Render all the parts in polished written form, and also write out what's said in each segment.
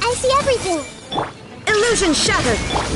I see everything! Illusion shattered!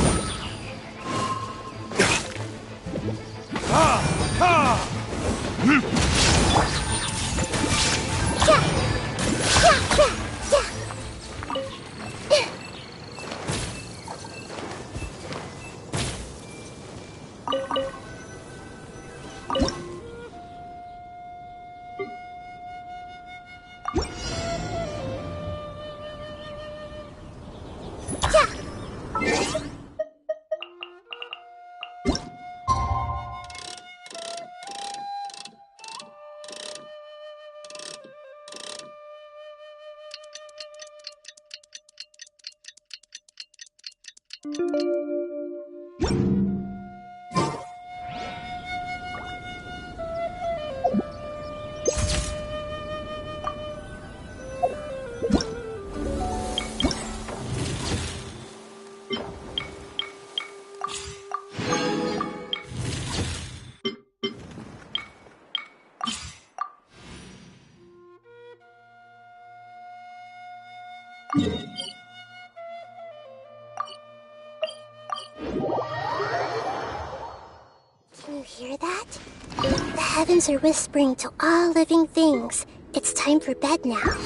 Can you hear that? The heavens are whispering to all living things. It's time for bed now.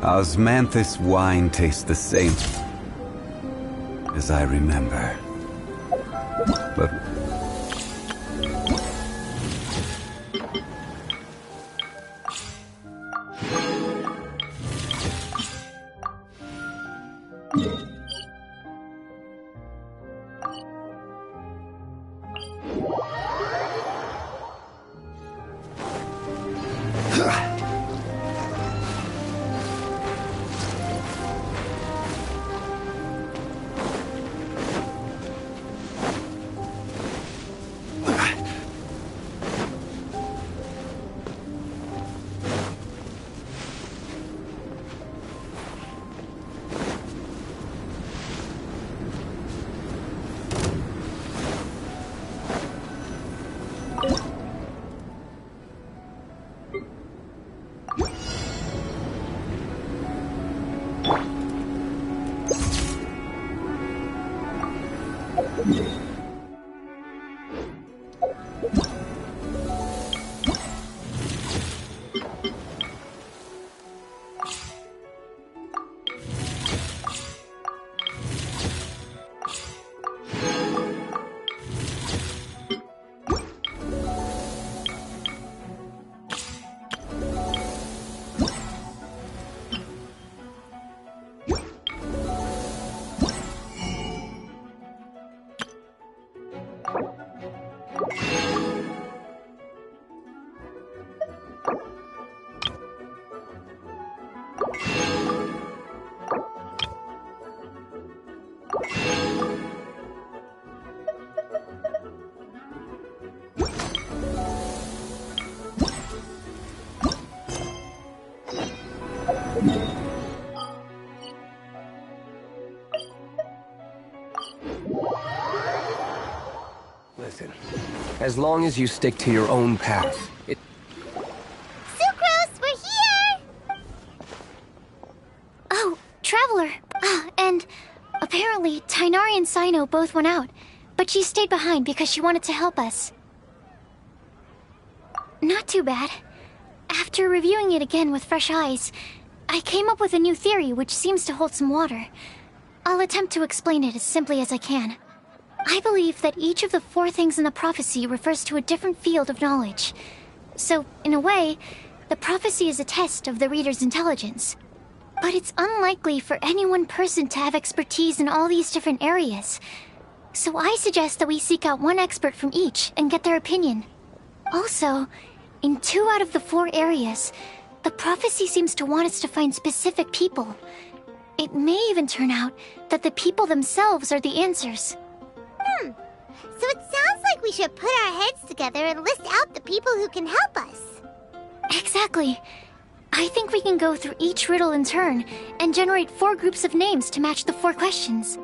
Osmanthus wine tastes the same as I remember. But Listen, as long as you stick to your own path, Sino both went out, but she stayed behind because she wanted to help us. Not too bad. After reviewing it again with fresh eyes, I came up with a new theory which seems to hold some water. I'll attempt to explain it as simply as I can. I believe that each of the 4 things in the prophecy refers to a different field of knowledge. So, in a way, the prophecy is a test of the reader's intelligence. But it's unlikely for any one person to have expertise in all these different areas. So I suggest that we seek out one expert from each and get their opinion. Also, in 2 out of the 4 areas, the prophecy seems to want us to find specific people. It may even turn out that the people themselves are the answers. So it sounds like we should put our heads together and list out the people who can help us. Exactly. I think we can go through each riddle in turn and generate 4 groups of names to match the 4 questions.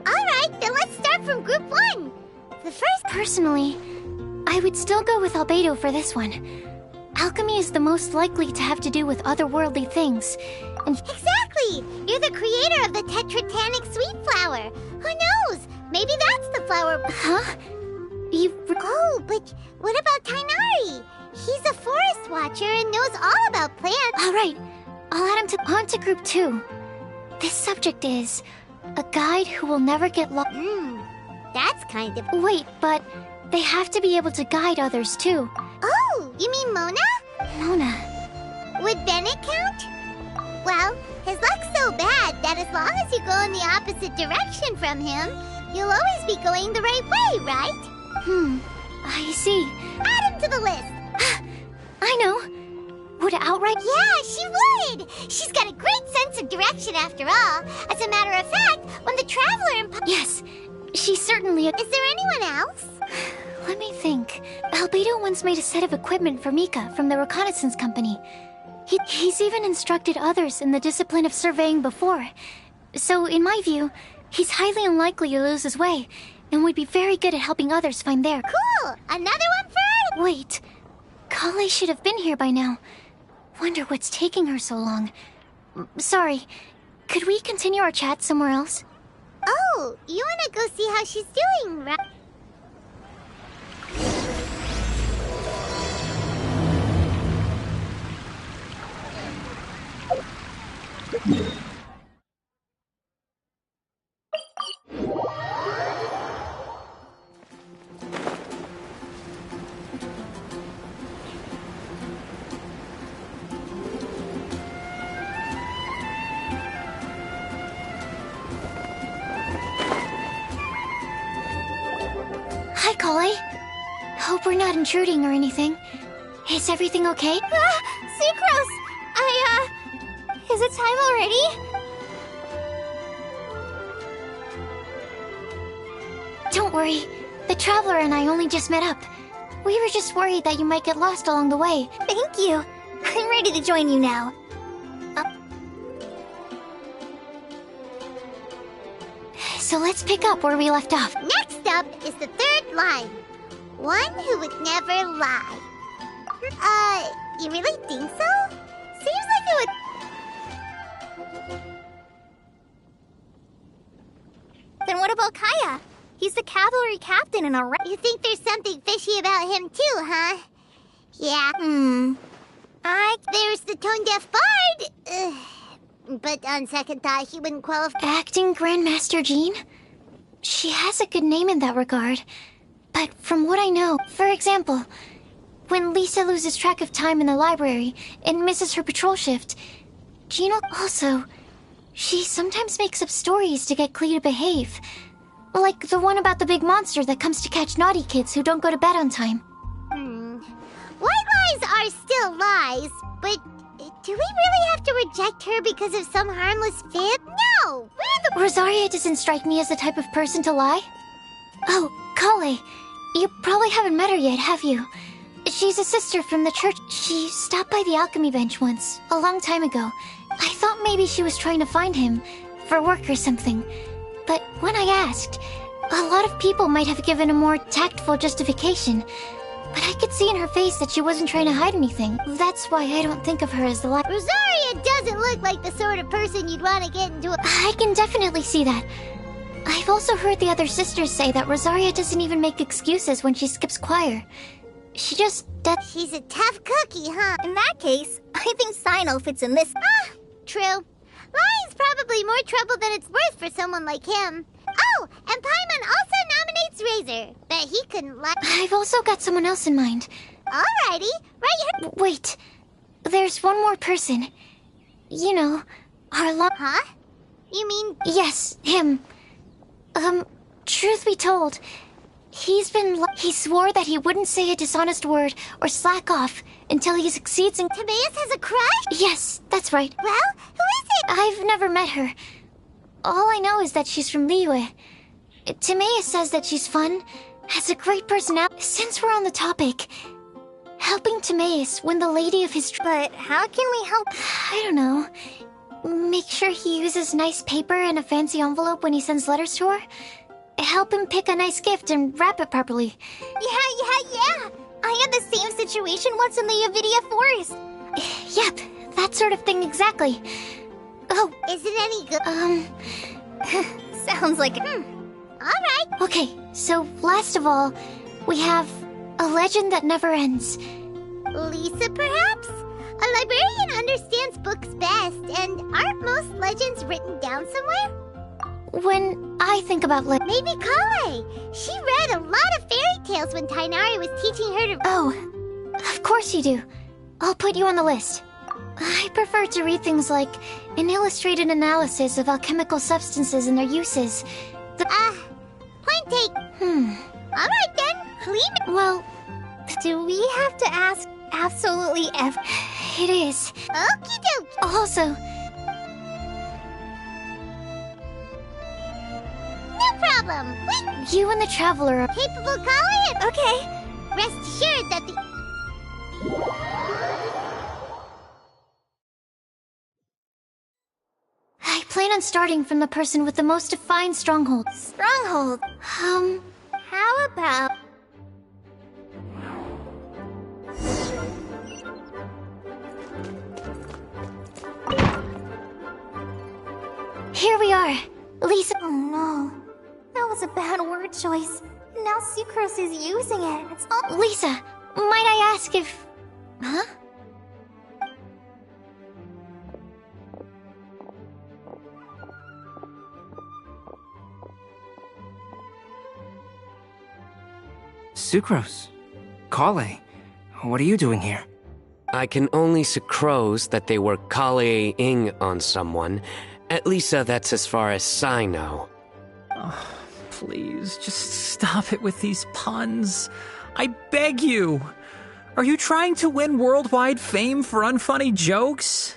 Alright, then let's start from group 1. The first... Personally, I would still go with Albedo for this one. Alchemy is the most likely to have to do with otherworldly things, and... Exactly! You're the creator of the Tetratanic sweet flower. Who knows? Maybe that's the flower... Huh? Oh, but what about Tainari? He's a forest watcher and knows all about plants. Alright, I'll add him on to group 2. This subject is... a guide who will never get lost. That's kind of... Wait, but they have to be able to guide others too. Oh, you mean Mona? Mona. Would Bennett count? Well, his luck's so bad that as long as you go in the opposite direction from him, you'll always be going the right way, right? I see. Add him to the list. I know. Would outright... Yeah, she would! She's got a great sense of direction after all. As a matter of fact, when the Traveler... Yes, she certainly... Is there anyone else? Let me think. Albedo once made a set of equipment for Mika from the reconnaissance company. He's even instructed others in the discipline of surveying before. So, in my view, he's highly unlikely to lose his way, and would be very good at helping others find their... Cool! Another one for her? Wait. Kale should have been here by now. Wonder what's taking her so long. Sorry. Could we continue our chat somewhere else? Oh, you wanna go see how she's doing, right? Hi, Kale. Hope we're not intruding or anything. Is everything okay? Sucrose! Is it time already? Don't worry. The Traveler and I only just met up. We were just worried that you might get lost along the way. Thank you. I'm ready to join you now. So let's pick up where we left off. Next up is the 3rd line. One who would never lie. You really think so? Seems like it would... Then what about Kaya? He's the cavalry captain in a... You think there's something fishy about him too, huh? Yeah. There's the tone-deaf bard. But on second thought, he wouldn't qualify. Acting Grandmaster Jean? She has a good name in that regard. But from what I know, for example, when Lisa loses track of time in the library and misses her patrol shift, Jean also... She sometimes makes up stories to get Klee to behave. Like the one about the big monster that comes to catch naughty kids who don't go to bed on time. White lies are still lies, but do we really have to reject her because of some harmless fib? No! Rosaria doesn't strike me as the type of person to lie. Oh, Kale, you probably haven't met her yet, have you? She's a sister from the church. She stopped by the alchemy bench once, a long time ago. I thought maybe she was trying to find him, for work or something. But when I asked, a lot of people might have given a more tactful justification. but I could see in her face that she wasn't trying to hide anything. That's why I don't think of her as the Rosaria doesn't look like the sort of person you'd want to get into a... I can definitely see that. I've also heard the other sisters say that Rosaria doesn't even make excuses when she skips choir. She just... She's a tough cookie, huh? In that case, I think Sino fits in this. Ah, true. Lying's probably more trouble than it's worth for someone like him. Oh, and Paimon also nominates Razor. Bet he couldn't lie. I've also got someone else in mind. Alrighty, right here. Wait. There's one more person. You know, our Huh? You mean... Yes, him. Truth be told, he swore that he wouldn't say a dishonest word or slack off until he succeeds in... Timaeus has a crush? Yes, that's right. Well, who is it? I've never met her. All I know is that she's from Liyue. Timaeus says that she's fun, has a great personality. Since we're on the topic, helping Timaeus win the lady of his... But how can we help? I don't know. Make sure he uses nice paper and a fancy envelope when he sends letters to her. Help him pick a nice gift and wrap it properly. Yeah. I had the same situation once in the Avidia Forest. Yep, that sort of thing exactly. Oh, Is it any good? Sounds like it. Alright. Okay, so last of all, we have a legend that never ends. Lisa, perhaps? A librarian understands books best, and aren't most legends written down somewhere? When I think about Maybe Kale. She read a lot of fairy tales when Tainari was teaching her to... Oh, of course you do. I'll put you on the list. I prefer to read things like an illustrated analysis of alchemical substances and their uses. Point take. Alright then, Well, Do we have to ask absolutely every... it is. Okie dokie. Also, No problem. you and the Traveler are... Capable Kale. Okay. Rest assured that the... I plan on starting from the person with the most defined strongholds. Stronghold. How about... Here we are. Lisa... Oh no. That was a bad word choice. Now Sucrose is using it. It's all... Lisa, might I ask if... Huh? Sucrose. Kale. What are you doing here? I can only sucrose that they were Kale-ing on someone. At least that's as far as I know. Oh, please, just stop it with these puns. I beg you. Are you trying to win worldwide fame for unfunny jokes?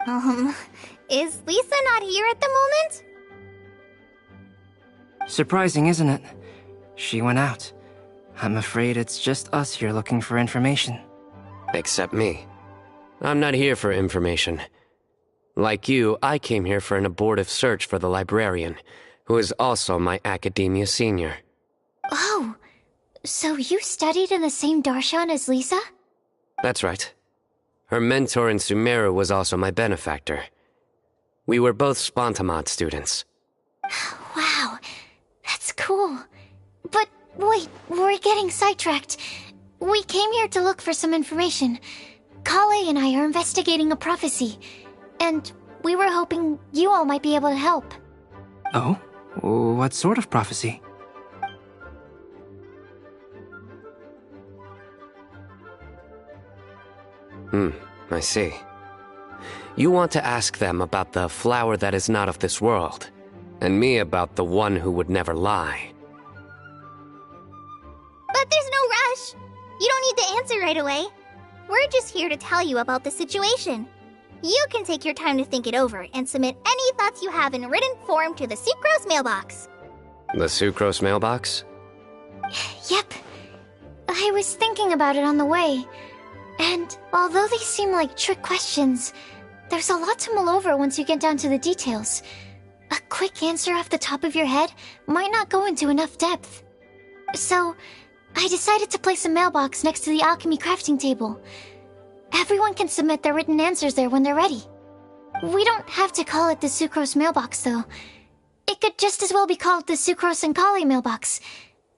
Is Lisa not here at the moment? Surprising, isn't it? She went out. I'm afraid it's just us here looking for information. Except me. I'm not here for information. Like you, I came here for an abortive search for the librarian, who is also my academia senior. Oh, so you studied in the same darshan as Lisa? That's right. Her mentor in Sumeru was also my benefactor. We were both Spontamod students. Wow, that's cool. But wait, we're getting sidetracked. We came here to look for some information. Kale and I are investigating a prophecy, and we were hoping you all might be able to help. Oh? What sort of prophecy? I see. You want to ask them about the flower that is not of this world, and me about the one who would never lie. But there's no rush. You don't need to answer right away. We're just here to tell you about the situation. You can take your time to think it over and submit any thoughts you have in written form to the Sucrose mailbox. The Sucrose mailbox? Yep. I was thinking about it on the way. And although they seem like trick questions, there's a lot to mull over once you get down to the details. A quick answer off the top of your head might not go into enough depth. So, I decided to place a mailbox next to the alchemy crafting table. Everyone can submit their written answers there when they're ready. We don't have to call it the Sucrose mailbox, though. It could just as well be called the Sucrose and Kale mailbox.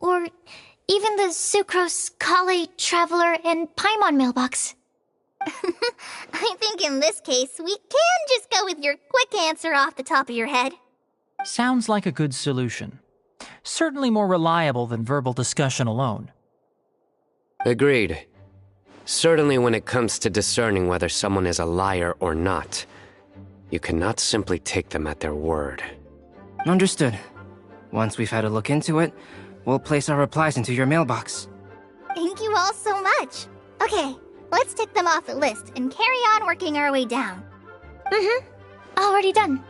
Or even the Sucrose, Kale, Traveler, and Paimon mailbox. I think in this case, we can just go with your quick answer off the top of your head. Sounds like a good solution. Certainly more reliable than verbal discussion alone. Agreed. Certainly when it comes to discerning whether someone is a liar or not, you cannot simply take them at their word. Understood. Once we've had a look into it, we'll place our replies into your mailbox. Thank you all so much. Okay, let's tick them off the list and carry on working our way down. Already done.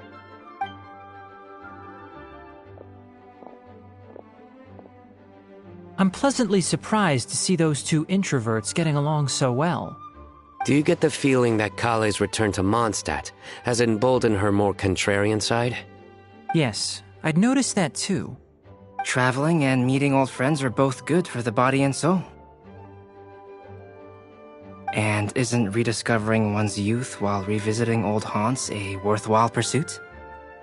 I'm pleasantly surprised to see those two introverts getting along so well. Do you get the feeling that Kale's return to Mondstadt has emboldened her more contrarian side? Yes, I'd noticed that too. Traveling and meeting old friends are both good for the body and soul. And isn't rediscovering one's youth while revisiting old haunts a worthwhile pursuit?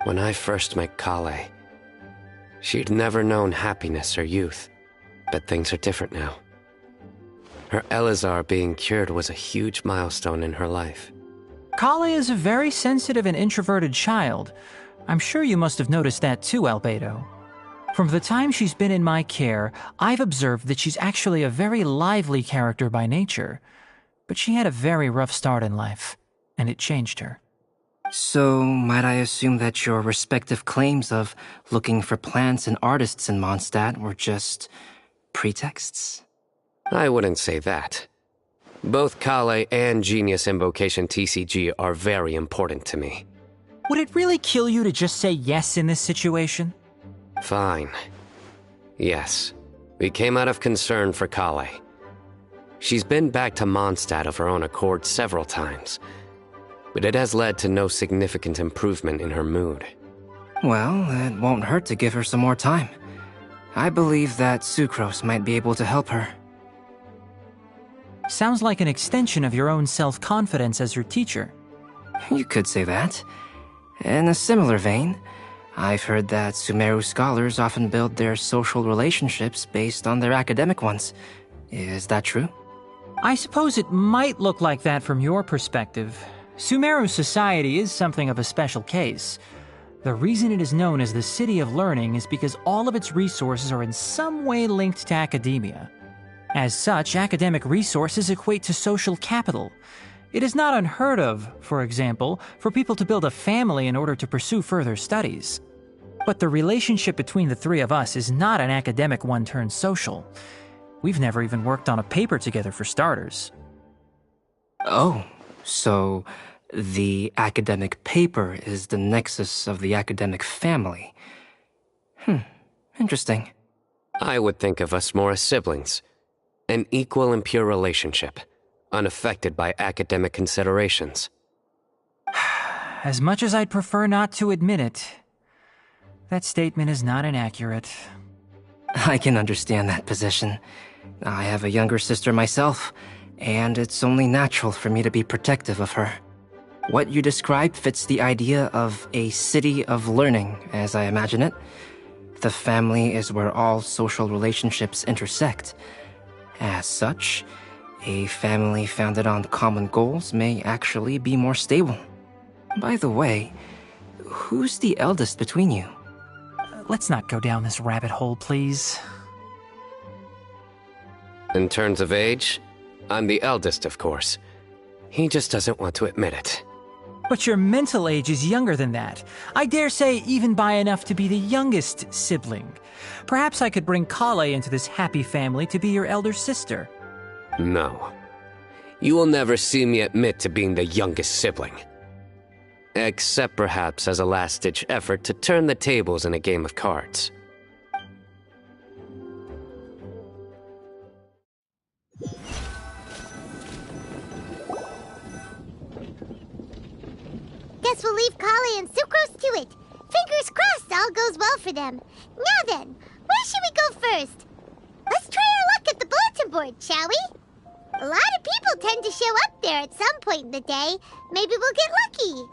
When I first met Kale, she'd never known happiness or youth. But things are different now. Her Elazar being cured was a huge milestone in her life. Kale is a very sensitive and introverted child. I'm sure you must have noticed that too, Albedo. From the time she's been in my care, I've observed that she's actually a very lively character by nature. But she had a very rough start in life, and it changed her. So, might I assume that your respective claims of looking for plants and artists in Mondstadt were just pretexts? I wouldn't say that. Both Kale and Genius Invocation TCG are very important to me. Would it really kill you to just say yes in this situation? Fine. Yes. We came out of concern for Kale. She's been back to Mondstadt of her own accord several times, but it has led to no significant improvement in her mood. Well, it won't hurt to give her some more time. I believe that Sucrose might be able to help her. Sounds like an extension of your own self-confidence as her teacher. You could say that. In a similar vein, I've heard that Sumeru scholars often build their social relationships based on their academic ones. Is that true? I suppose it might look like that from your perspective. Sumeru society is something of a special case. The reason it is known as the City of Learning is because all of its resources are in some way linked to academia. As such, academic resources equate to social capital. It is not unheard of, for example, for people to build a family in order to pursue further studies. But the relationship between the three of us is not an academic one turned social. We've never even worked on a paper together for starters. Oh, so the academic paper is the nexus of the academic family. Interesting. I would think of us more as siblings. An equal and pure relationship, unaffected by academic considerations. As much as I'd prefer not to admit it, that statement is not inaccurate. I can understand that position. I have a younger sister myself, and it's only natural for me to be protective of her. What you describe fits the idea of a city of learning, as I imagine it. The family is where all social relationships intersect. As such, a family founded on common goals may actually be more stable. By the way, who's the eldest between you? Let's not go down this rabbit hole, please. In terms of age, I'm the eldest, of course. He just doesn't want to admit it. But your mental age is younger than that. I dare say even by enough to be the youngest sibling. Perhaps I could bring Kale into this happy family to be your elder sister. No. You will never see me admit to being the youngest sibling. Except perhaps as a last-ditch effort to turn the tables in a game of cards. Guess we'll leave Kale and Sucrose to it. Fingers crossed all goes well for them. Now then, where should we go first? Let's try our luck at the bulletin board, shall we? A lot of people tend to show up there at some point in the day. Maybe we'll get lucky.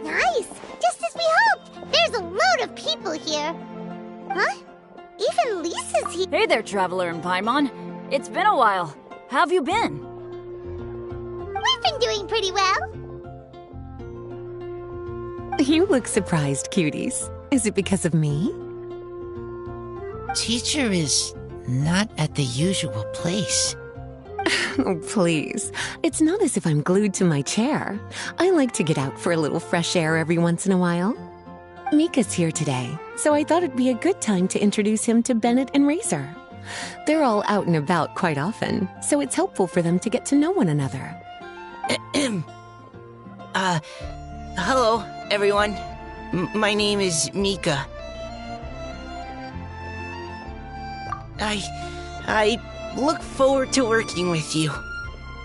Nice! Just as we hoped! There's a load of people here. Huh? Even Lisa's here. Hey there, Traveler and Paimon. It's been a while. How have you been? We've been doing pretty well. You look surprised, cuties. Is it because of me? Teacher is not at the usual place. Oh, please. It's not as if I'm glued to my chair. I like to get out for a little fresh air every once in a while. Mika's here today, so I thought it'd be a good time to introduce him to Bennett and Razor. They're all out and about quite often, so it's helpful for them to get to know one another. Hello, everyone. My name is Mika. I look forward to working with you.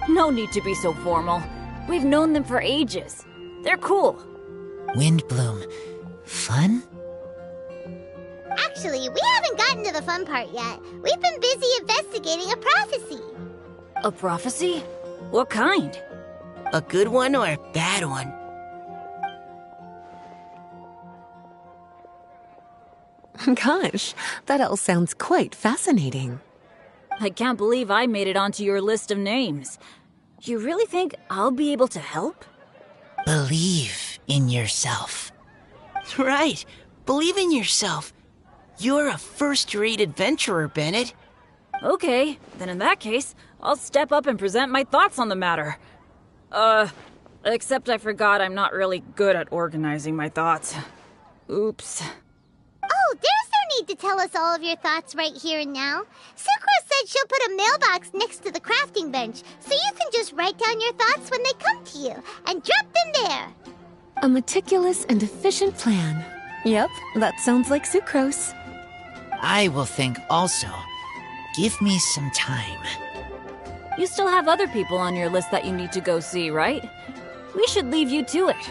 No need to be so formal. We've known them for ages. They're cool. Windblume. Fun? Actually, we haven't gotten to the fun part yet. We've been busy investigating a prophecy. A prophecy? What kind? A good one or a bad one? Gosh, that all sounds quite fascinating. I can't believe I made it onto your list of names. You really think I'll be able to help? Believe in yourself. Right. Believe in yourself. You're a first-rate adventurer, Bennett. Okay, then in that case, I'll step up and present my thoughts on the matter. Except I forgot I'm not really good at organizing my thoughts. Oops. Oh, there's no need to tell us all of your thoughts right here and now. Sucrose said she'll put a mailbox next to the crafting bench, so you can just write down your thoughts when they come to you, and drop them there. A meticulous and efficient plan. Yep, that sounds like Sucrose. I will think also. Give me some time. You still have other people on your list that you need to go see, right? We should leave you to it.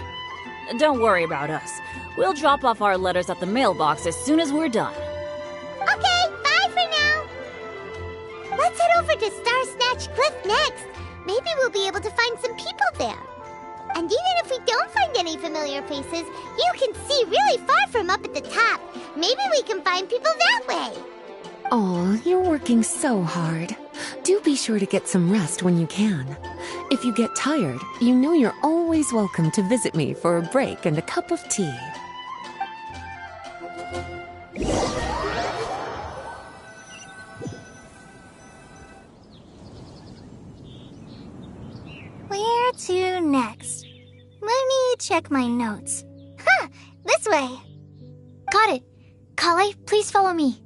Don't worry about us. We'll drop off our letters at the mailbox as soon as we're done. Okay, bye for now. Let's head over to Star Snatch Cliff next. Maybe we'll be able to find some people there. And even if we don't find any familiar faces, you can see really far from up at the top. Maybe we can find people that way. Aw, you're working so hard. Do be sure to get some rest when you can. If you get tired, you know you're always welcome to visit me for a break and a cup of tea. Where to next? Let me check my notes. Huh, this way. Got it. Kale, please follow me.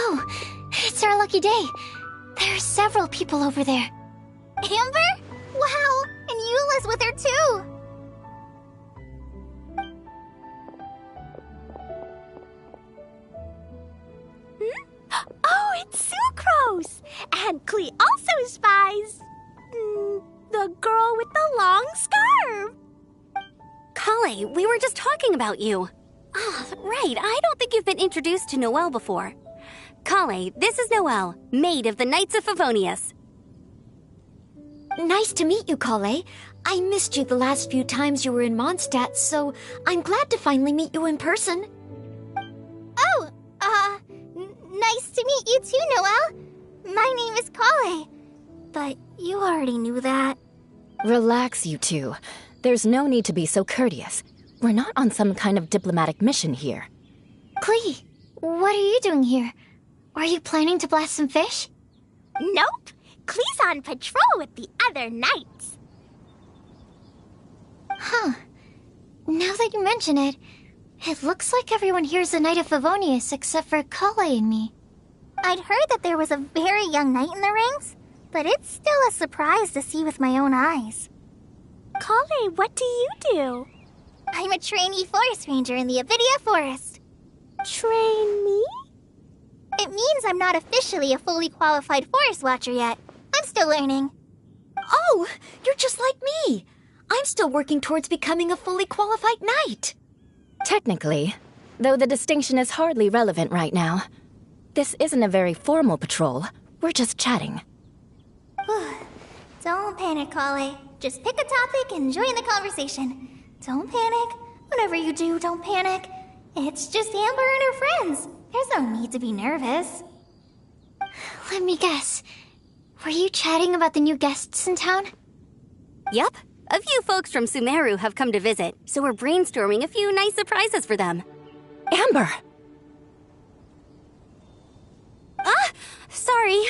Oh, it's our lucky day. There are several people over there. Amber? Wow, and Eula's with her too. Oh, it's Sucrose! And Klee also spies the girl with the long scarf. Kale, we were just talking about you. Ah, right, I don't think you've been introduced to Noelle before. Kale, this is Noelle, maid of the Knights of Favonius. Nice to meet you, Kale. I missed you the last few times you were in Mondstadt, so I'm glad to finally meet you in person. Oh, nice to meet you too, Noelle. My name is Kale. But you already knew that. Relax, you two. There's no need to be so courteous. We're not on some kind of diplomatic mission here. Klee, what are you doing here? Are you planning to blast some fish? Nope. Klee's on patrol with the other knights. Huh. Now that you mention it, it looks like everyone here's a Knight of Favonius except for Kale and me. I'd heard that there was a very young knight in the ranks, but it's still a surprise to see with my own eyes. Kale, what do you do? I'm a trainee forest ranger in the Avidia Forest. Trainee? It means I'm not officially a fully qualified forest watcher yet. I'm still learning. Oh, you're just like me. I'm still working towards becoming a fully qualified knight. Technically, though the distinction is hardly relevant right now. This isn't a very formal patrol. We're just chatting. Don't panic, Kale. Just pick a topic and join the conversation. Don't panic. Whatever you do, don't panic. It's just Amber and her friends. There's no need to be nervous. Let me guess. Were you chatting about the new guests in town? Yup. A few folks from Sumeru have come to visit, so we're brainstorming a few nice surprises for them. Amber! Sorry,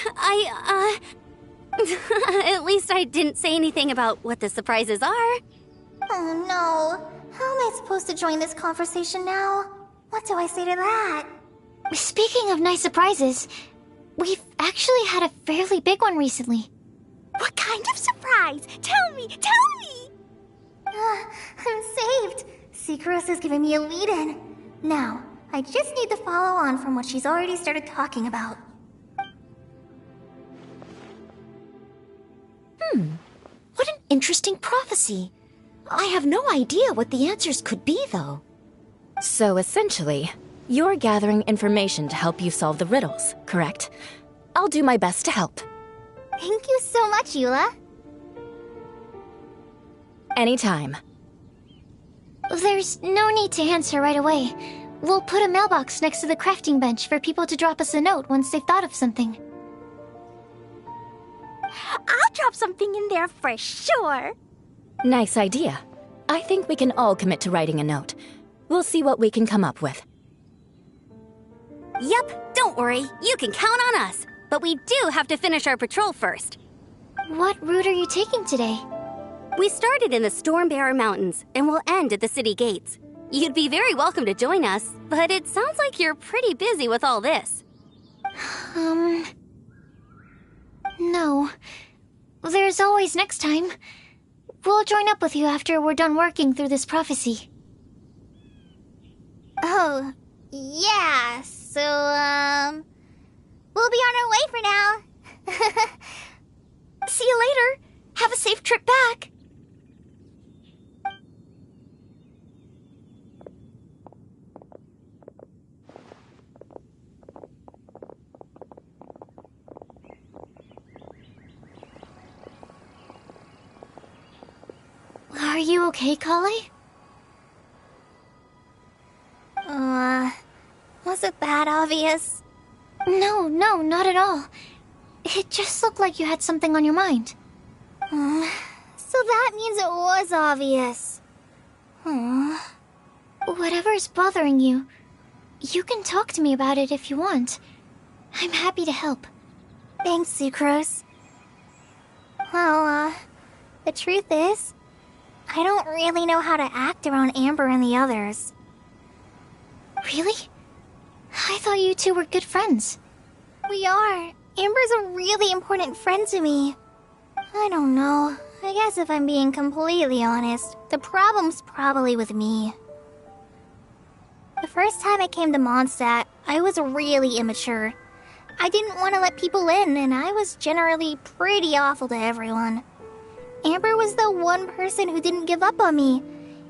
At least I didn't say anything about what the surprises are. Oh no. How am I supposed to join this conversation now? What do I say to that? Speaking of nice surprises, we've actually had a fairly big one recently. What kind of surprise? Tell me! I'm saved. Secret is giving me a lead-in. Now, I just need to follow on from what she's already started talking about. What an interesting prophecy. I have no idea what the answers could be, though. So essentially, you're gathering information to help you solve the riddles, correct? I'll do my best to help. Thank you so much, Eula. Anytime. There's no need to answer right away. We'll put a mailbox next to the crafting bench for people to drop us a note once they've thought of something. I'll drop something in there for sure. Nice idea. I think we can all commit to writing a note. We'll see what we can come up with. Yup, don't worry. You can count on us. But we do have to finish our patrol first. What route are you taking today? We started in the Stormbearer Mountains, and we'll end at the city gates. You'd be very welcome to join us, but it sounds like you're pretty busy with all this. No. There's always next time. We'll join up with you after we're done working through this prophecy. Oh, yeah, so, we'll be on our way for now. See you later. Have a safe trip back. Are you okay, Kale? Was it that obvious? No, not at all. It just looked like you had something on your mind. So that means it was obvious. Whatever's bothering you, you can talk to me about it if you want. I'm happy to help. Thanks, Sucrose. Well, the truth is, I don't really know how to act around Amber and the others. Really? I thought you two were good friends. We are. Amber's a really important friend to me. I don't know. I guess if I'm being completely honest, the problem's probably with me. The first time I came to Mondstadt, I was really immature. I didn't want to let people in, and I was generally pretty awful to everyone. Amber was the one person who didn't give up on me,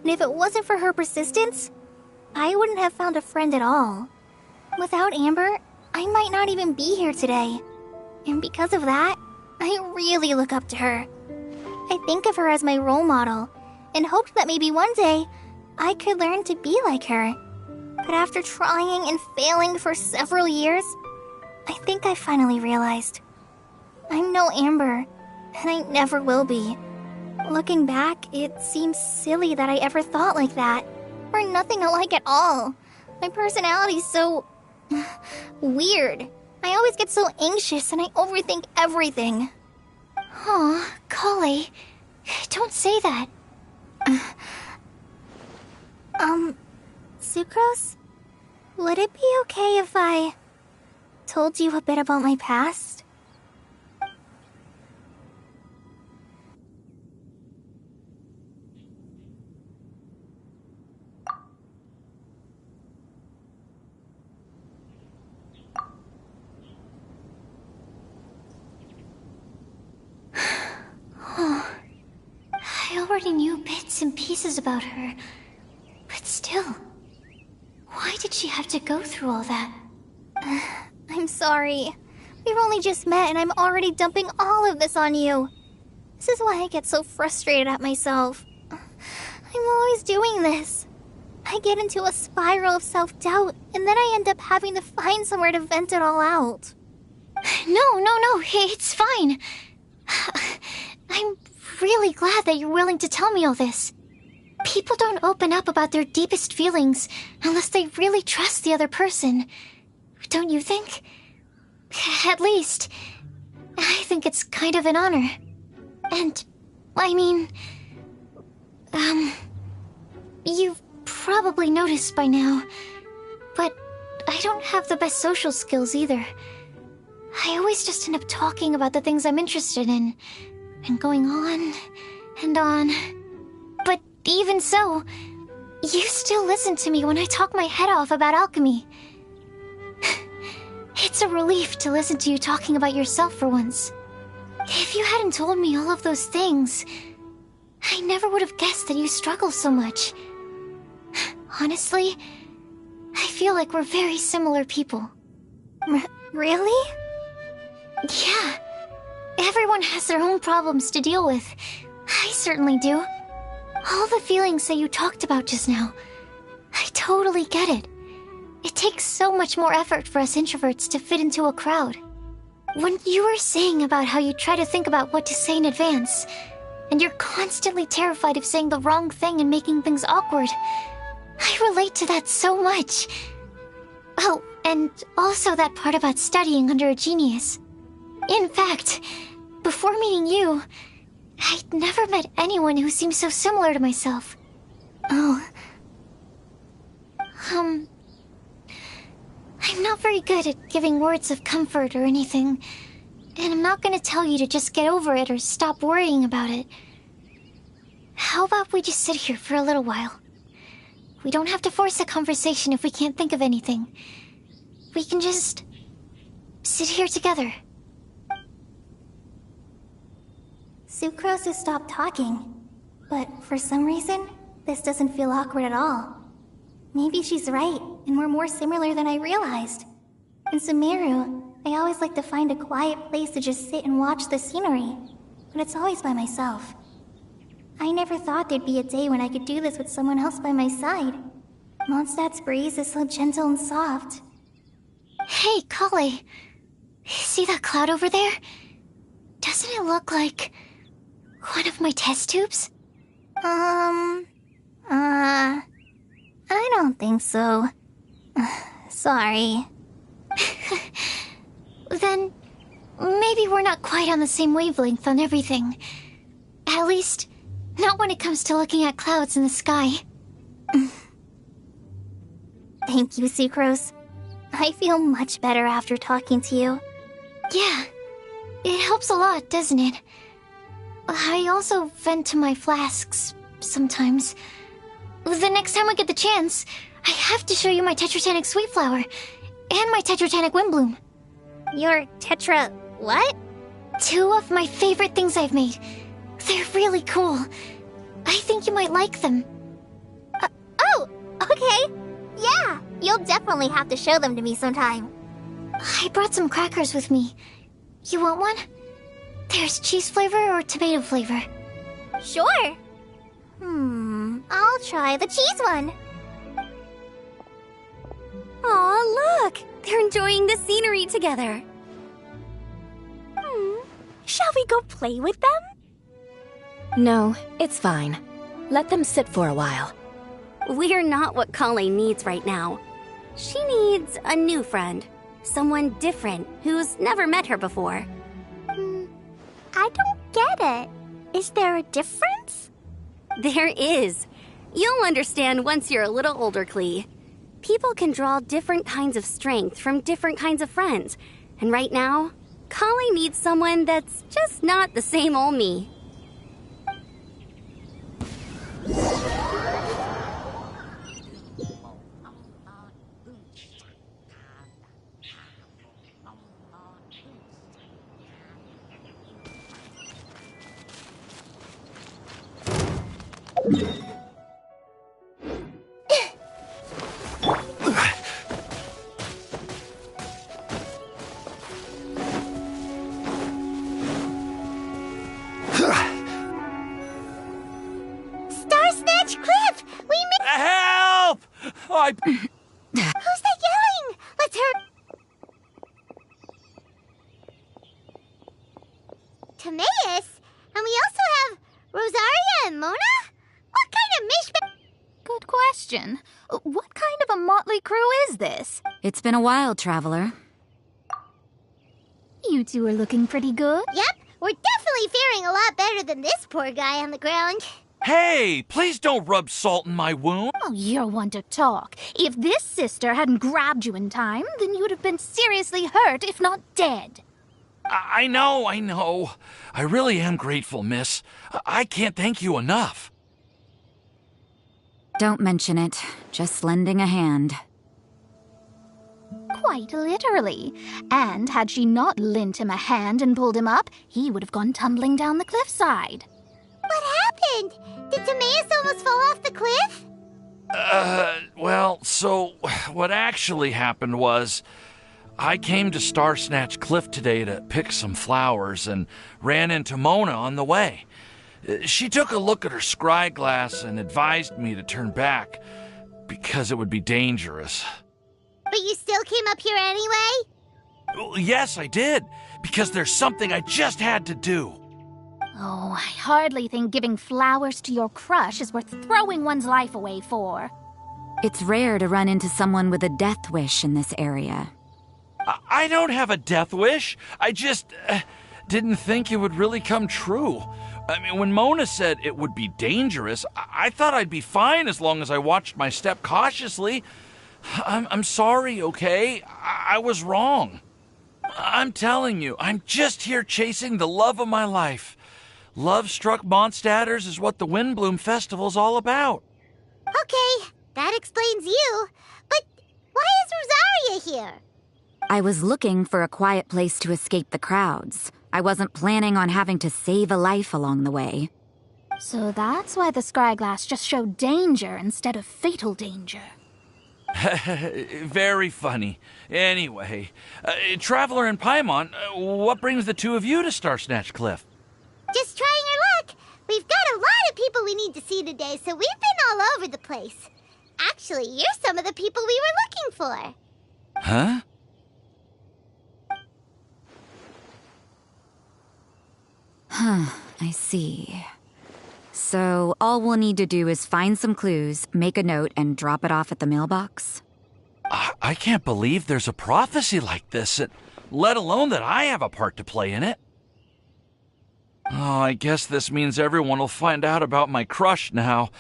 and if it wasn't for her persistence, I wouldn't have found a friend at all. Without Amber, I might not even be here today. And because of that, I really look up to her. I think of her as my role model, and hoped that maybe one day, I could learn to be like her. But after trying and failing for several years, I think I finally realized. I'm no Amber, and I never will be. Looking back, it seems silly that I ever thought like that. We're nothing alike at all. My personality's so... weird. I always get so anxious and I overthink everything. Aw, Kale, don't say that. Sucrose? Would it be okay if I told you a bit about my past? I already knew bits and pieces about her. But still, why did she have to go through all that? I'm sorry. We've only just met and I'm already dumping all of this on you. This is why I get so frustrated at myself. I'm always doing this. I get into a spiral of self-doubt, and then I end up having to find somewhere to vent it all out. No, it's fine. I'm really glad that you're willing to tell me all this. People don't open up about their deepest feelings unless they really trust the other person. Don't you think? At least, I think it's kind of an honor. And, I mean, you've probably noticed by now, but I don't have the best social skills either. I always just end up talking about the things I'm interested in, and going on and on. But even so, you still listen to me when I talk my head off about alchemy. It's a relief to listen to you talking about yourself for once. If you hadn't told me all of those things, I never would have guessed that you struggle so much. Honestly, I feel like we're very similar people. Really? Yeah. Everyone has their own problems to deal with. I certainly do. All the feelings that you talked about just now, I totally get it. It takes so much more effort for us introverts to fit into a crowd. When you were saying about how you try to think about what to say in advance, and you're constantly terrified of saying the wrong thing and making things awkward, I relate to that so much. Oh, and also that part about studying under a genius. In fact, before meeting you, I'd never met anyone who seemed so similar to myself. Oh. I'm not very good at giving words of comfort or anything, and I'm not gonna tell you to just get over it or stop worrying about it. How about we just sit here for a little while? We don't have to force a conversation if we can't think of anything. We can just sit here together. Sucrose has stopped talking, but for some reason, this doesn't feel awkward at all. Maybe she's right, and we're more similar than I realized. In Sumeru, I always like to find a quiet place to just sit and watch the scenery, but it's always by myself. I never thought there'd be a day when I could do this with someone else by my side. Mondstadt's breeze is so gentle and soft. Hey, Kale. See that cloud over there? Doesn't it look like one of my test tubes? I don't think so. Sorry. Then, maybe we're not quite on the same wavelength on everything. At least, not when it comes to looking at clouds in the sky. Thank you, Sucrose. I feel much better after talking to you. Yeah, it helps a lot, doesn't it? I also vent to my flasks sometimes. The next time I get the chance, I have to show you my Tetratanic Sweet Flower and my Tetratanic Windblume. Your Tetra... what? 2 of my favorite things I've made. They're really cool. I think you might like them. Oh, okay. Yeah, you'll definitely have to show them to me sometime. I brought some crackers with me. You want one? There's cheese flavor or tomato flavor. Sure. I'll try the cheese one. Aw, look! They're enjoying the scenery together. Shall we go play with them? No, it's fine. Let them sit for a while. We're not what Kale needs right now. She needs a new friend. Someone different who's never met her before. I don't get it. Is there a difference? There is. You'll understand once you're a little older, Klee. People can draw different kinds of strength from different kinds of friends. And right now, Kale needs someone that's just not the same old me. Star Snatch Cliff! We made— Help! Who's that yelling? Let's hurry. Timaeus? And we also have Rosaria and Mona? What kind of mishmash? Good question. What kind of a motley crew is this? It's been a while, Traveler. You two are looking pretty good. Yep, we're definitely faring a lot better than this poor guy on the ground. Hey, please don't rub salt in my wound. Oh, you're one to talk. If this sister hadn't grabbed you in time, then you would have been seriously hurt, if not dead. I know. I really am grateful, miss. I can't thank you enough. Don't mention it. Just lending a hand. Quite literally. And had she not lent him a hand and pulled him up, he would have gone tumbling down the cliffside. What happened? Did Timaeus almost fall off the cliff? Well, so what actually happened was I came to Star Snatch Cliff today to pick some flowers and ran into Mona on the way. She took a look at her scry glass and advised me to turn back because it would be dangerous. But you still came up here anyway? Well, yes, I did, because there's something I just had to do. Oh, I hardly think giving flowers to your crush is worth throwing one's life away for. It's rare to run into someone with a death wish in this area. I don't have a death wish. I just didn't think it would really come true. I mean, when Mona said it would be dangerous, I thought I'd be fine as long as I watched my step cautiously. I'm sorry, okay? I was wrong. I'm telling you, I'm just here chasing the love of my life. Love-struck Mondstadters is what the Windblume Festival's all about. Okay, that explains you. But why is Rosaria here? I was looking for a quiet place to escape the crowds. I wasn't planning on having to save a life along the way. So that's why the scryglass just showed danger instead of fatal danger. Very funny. Anyway, Traveler and Paimon, what brings the two of you to Star Snatch Cliff? Just trying our luck. We've got a lot of people we need to see today, so we've been all over the place. Actually, you're some of the people we were looking for. Huh? I see. So all we'll need to do is find some clues, make a note, and drop it off at the mailbox? I can't believe there's a prophecy like this, let alone that I have a part to play in it. Oh, I guess this means everyone will find out about my crush now.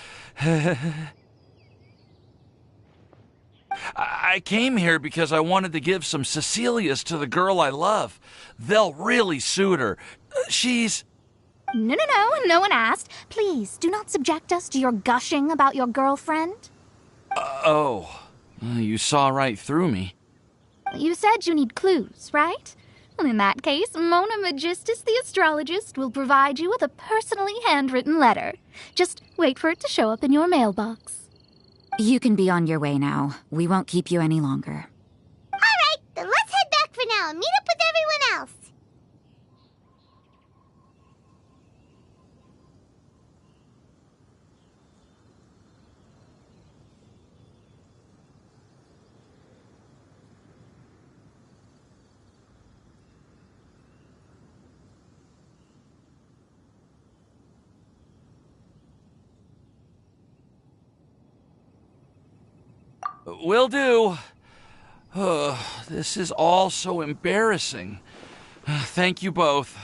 I came here because I wanted to give some Cecilias to the girl I love. They'll really suit her. She's... No one asked. Please, do not subject us to your gushing about your girlfriend. You saw right through me. You said you need clues, right? Well, in that case, Mona Magistus the astrologist will provide you with a personally handwritten letter. Just wait for it to show up in your mailbox. You can be on your way now. We won't keep you any longer. All right, then let's head back for now and meet up with everyone else. Will do. This is all so embarrassing. Thank you both.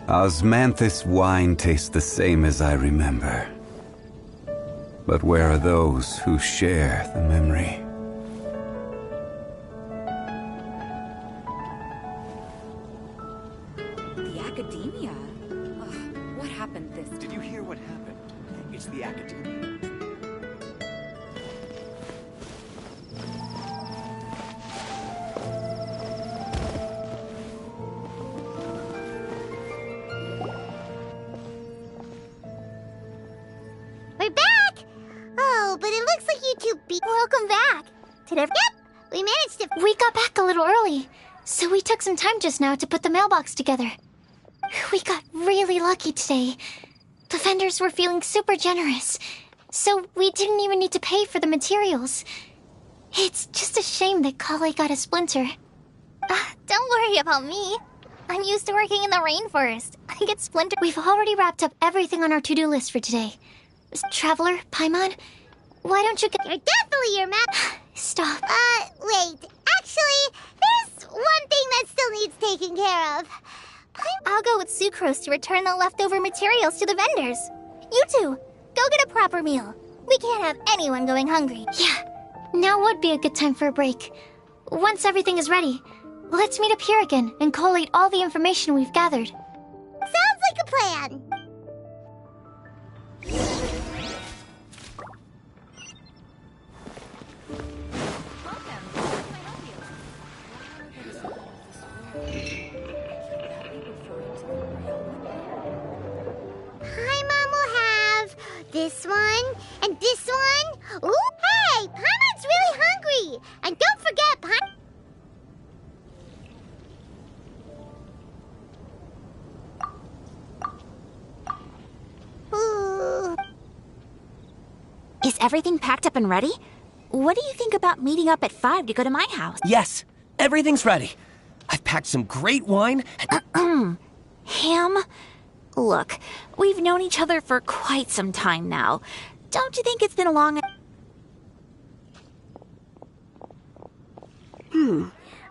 Osmanthus wine tastes the same as I remember. But where are those who share the memory? The academia? Ugh, what happened this time? Did you hear what happened? It's the academia. We're back! Oh, but it looks like you two Welcome back! Yep, we managed to... We got back a little early, so we took some time just now to put the mailbox together. We got really lucky today. The vendors were feeling super generous, so we didn't even need to pay for the materials. It's just a shame that Kale got a splinter. Don't worry about me. I'm used to working in the rainforest. I get splintered. We've already wrapped up everything on our to-do list for today. Traveler, Paimon, why don't you get... You're definitely your map. Stop. Wait. Actually, there's one thing that still needs taking care of. I'll go with Sucrose to return the leftover materials to the vendors. You two, go get a proper meal. We can't have anyone going hungry. Yeah, now would be a good time for a break. Once everything is ready, let's meet up here again and collate all the information we've gathered. Sounds like a plan. Paimon will have this one and this one. Ooh, hey, Paimon's really hungry. And don't forget, Is everything packed up and ready? What do you think about meeting up at 5 to go to my house? Yes, everything's ready. I've packed some great wine and... Ham? Look, we've known each other for quite some time now. Don't you think it's been a long...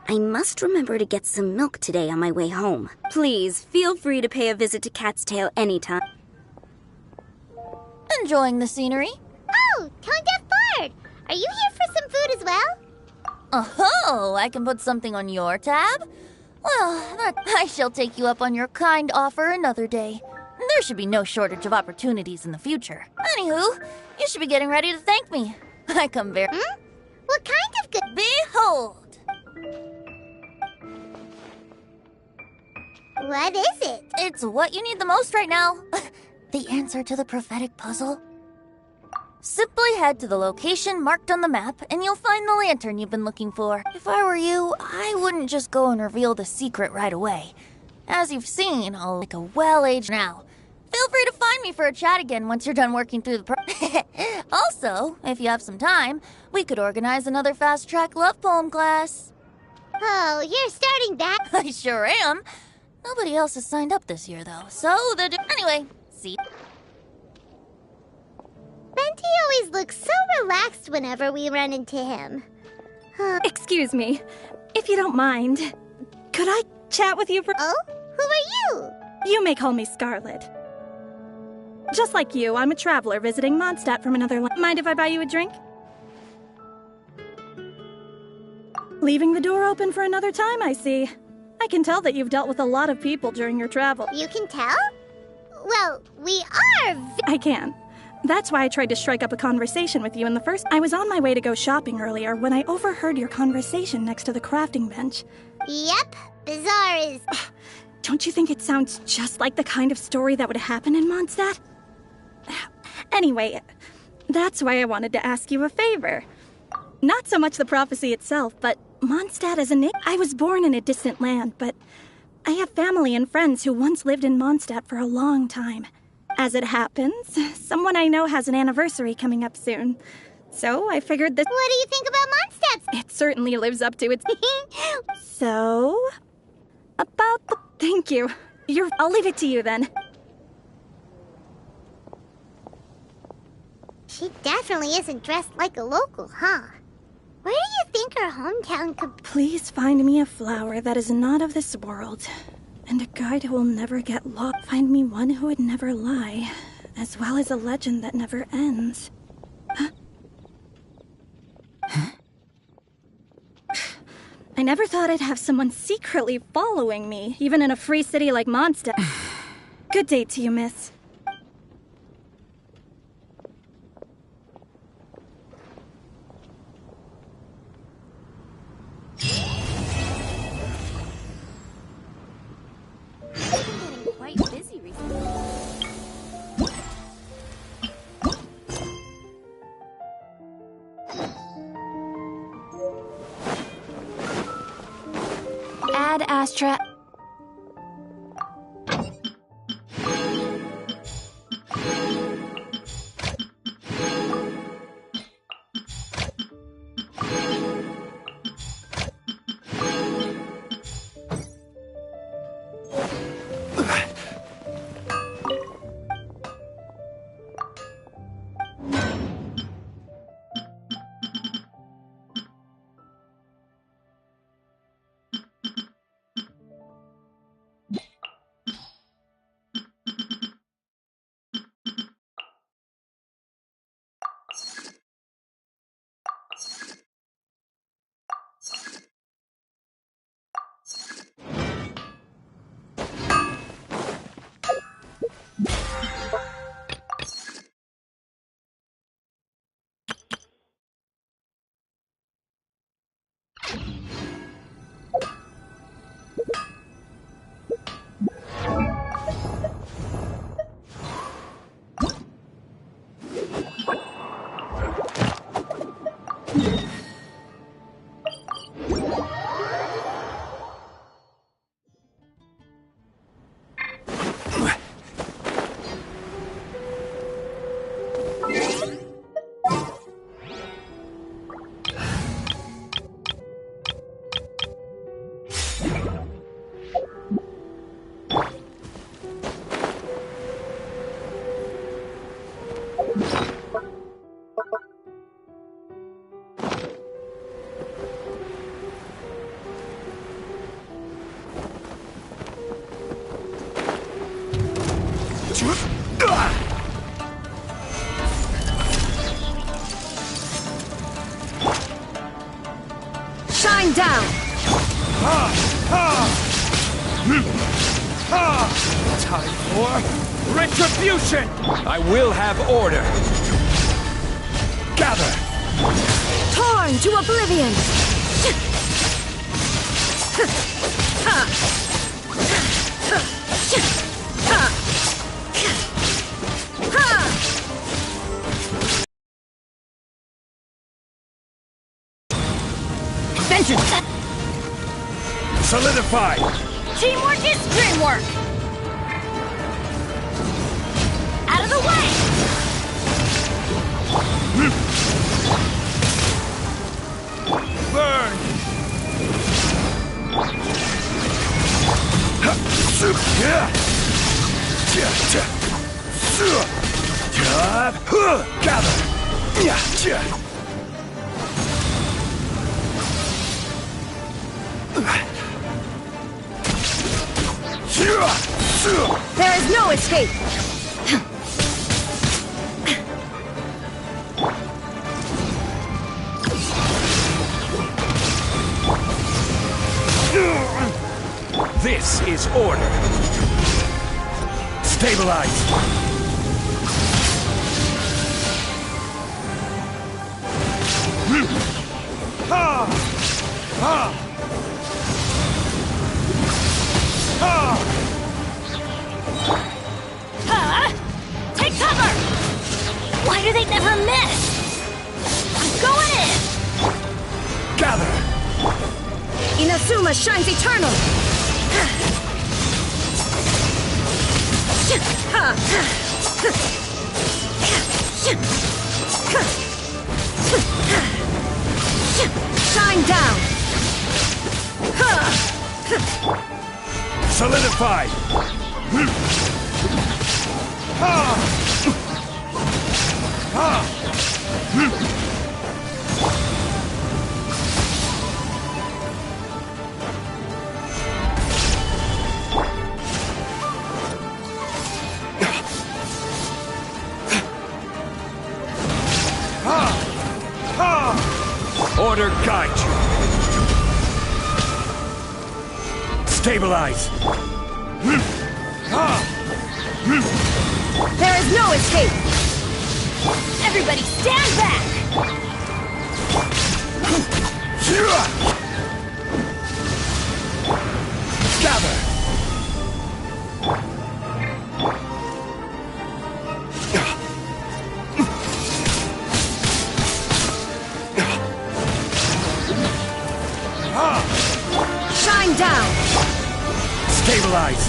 I must remember to get some milk today on my way home. Please, feel free to pay a visit to Cat's Tail anytime. Enjoying the scenery? Oh, Tone Deaf Bard! Are you here for some food as well? Oh, I can put something on your tab? Well, I shall take you up on your kind offer another day. There should be no shortage of opportunities in the future. Anywho, you should be getting ready to thank me. I come very... What kind of good... Behold! What is it? It's what you need the most right now. The answer to the prophetic puzzle. Simply head to the location marked on the map, and you'll find the lantern you've been looking for. If I were you, I wouldn't just go and reveal the secret right away. As you've seen, I'll like a well-aged now. Feel free to find me for a chat again once you're done working through the Also, if you have some time, we could organize another fast-track love poem class. Oh, you're starting that? I sure am. Nobody else has signed up this year, though, so anyway, see... Venti always looks so relaxed whenever we run into him. Excuse me, if you don't mind, could I chat with you for... Oh? Who are you? You may call me Scarlet. Just like you, I'm a traveler visiting Mondstadt from another land. Mind if I buy you a drink? Leaving the door open for another time, I see. I can tell that you've dealt with a lot of people during your travel. You can tell? Well, we are... I can. That's why I tried to strike up a conversation with you in the first... I was on my way to go shopping earlier when I overheard your conversation next to the crafting bench. Yep, Bazaar is... Don't you think it sounds just like the kind of story that would happen in Mondstadt? Anyway, that's why I wanted to ask you a favor. Not so much the prophecy itself, but Mondstadt as a name. I was born in a distant land, but I have family and friends who once lived in Mondstadt for a long time. As it happens, someone I know has an anniversary coming up soon. So I figured this... What do you think about Mondstadt? It certainly lives up to its... So... About the... Thank you. I'll leave it to you then. She definitely isn't dressed like a local, huh? Where do you think her hometown could... Please find me a flower that is not of this world. And a guide who will never get lost. Find me one who would never lie, as well as a legend that never ends. Huh? I never thought I'd have someone secretly following me, even in a free city like Mondstadt. Good day to you, miss. Quite busy recently. Ad Astra. Shine down! Time for retribution! I will have order. Gather! Torn to oblivion! Vengeance! Solidify! Teamwork is dreamwork! Out of the way! Burn! Gather! There is no escape! This is order. Stabilize. Ha! Ha! Ha! Take cover! Why do they never miss? I'm going in! Gather! Inazuma shines eternal! Shine down! Solidify! order guide you. Stabilize. There is no escape! Everybody stand back! Gather. Shine down! Stabilize.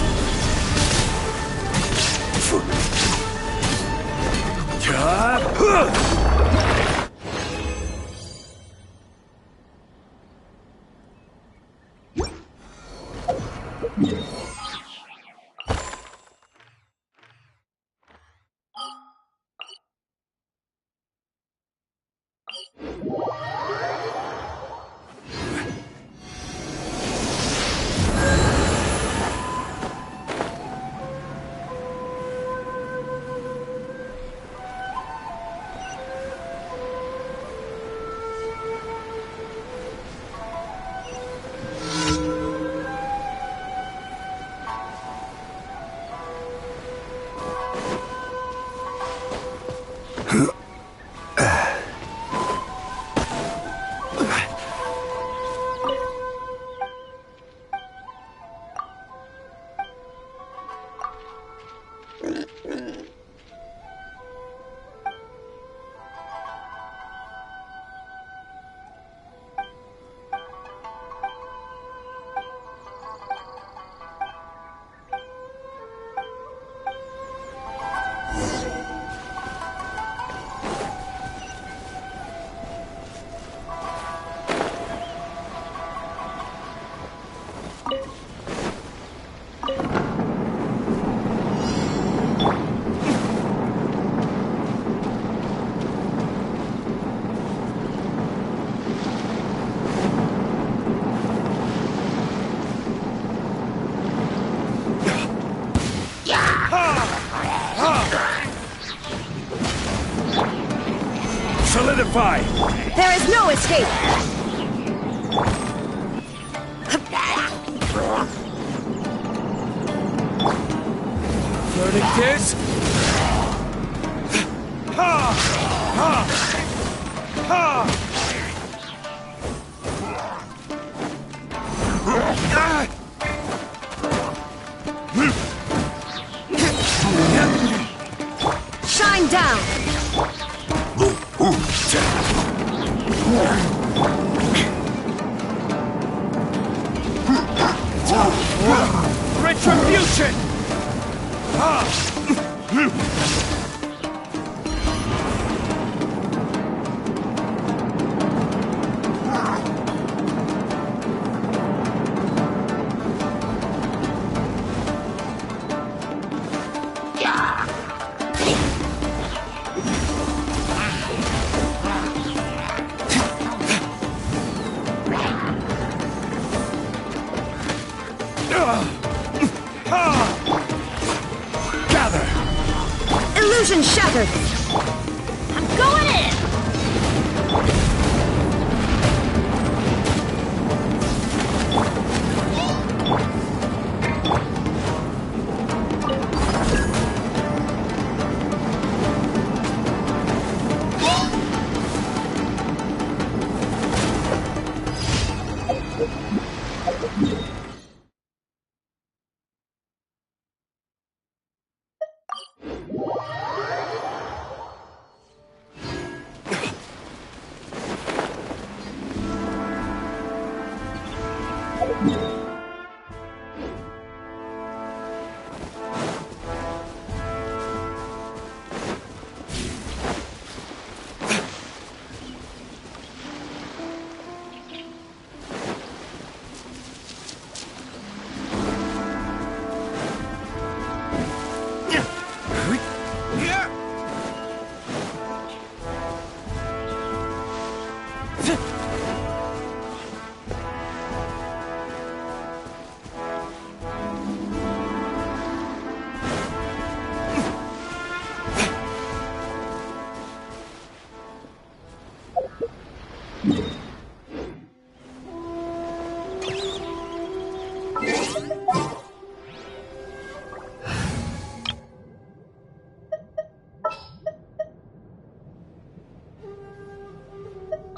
Solidify! There is no escape! Verdict is... Ha! Ha! Ha! Shine down! Retribution! Illusion shattered! I'm going in!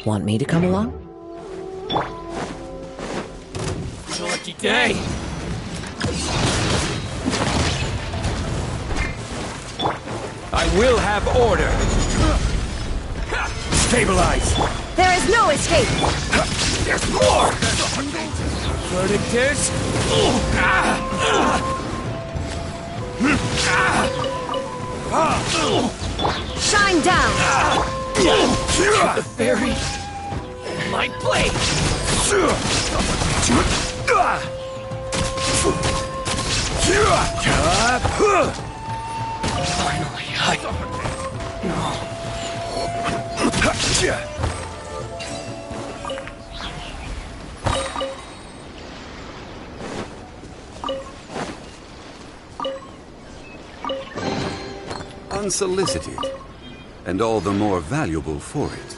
Want me to come along? It's a lucky day. I will have order. Stabilize. There is no escape. There's more. Verdict is. Shine down. The fairy. My blade. Finally, Unsolicited, and all the more valuable for it.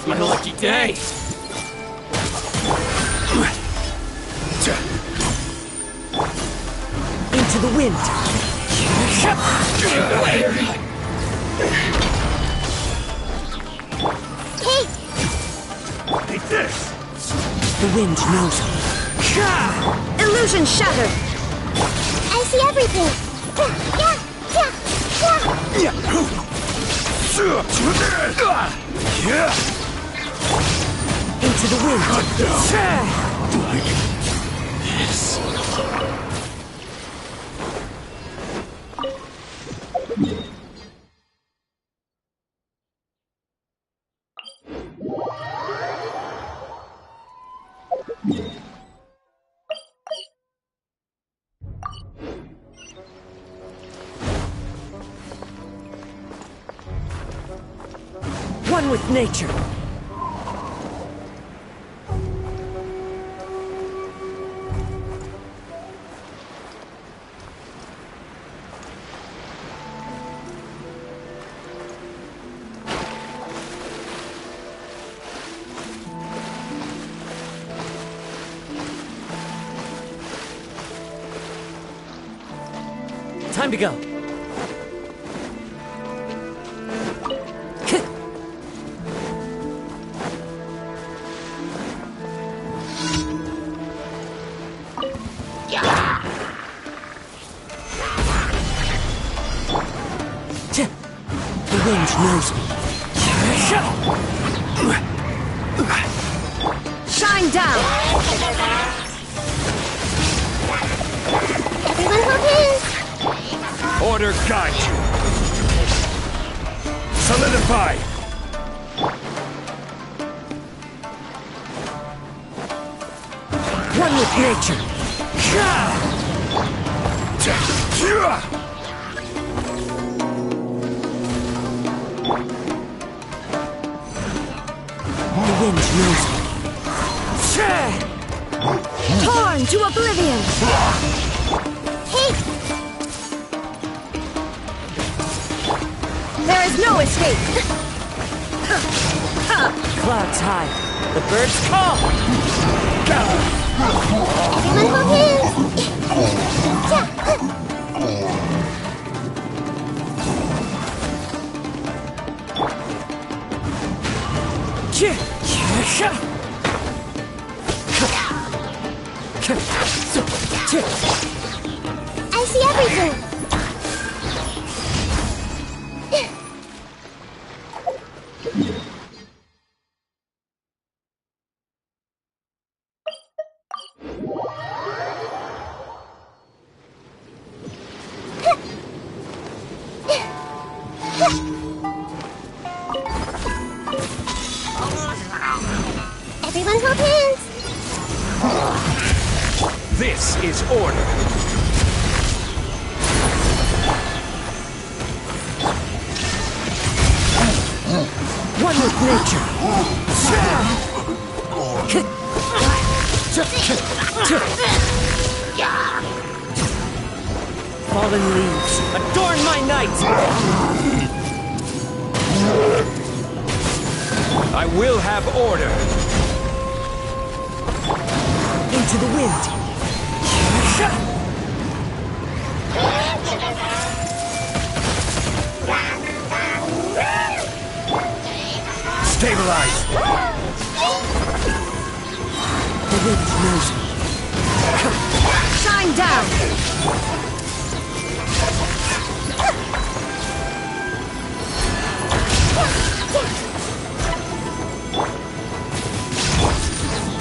my lucky day. Into the wind. Hey! Take this! The wind knows me. Illusion shattered! I see everything! Into the wind. Yes. One with nature. Time to go. The wind knows me. Shine down! Everyone hold hands! Order guide you. Solidify. One with nature. The wind knows me. Torn to oblivion! Hey! escape! Clouds high. The birds call! Everyone I see everything. Everyone hold hands. This is order. One with nature. Fallen leaves, adorn my night! I will have order. Into the wind. Stabilize. The wind knows me. Shine down!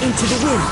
Into the wind.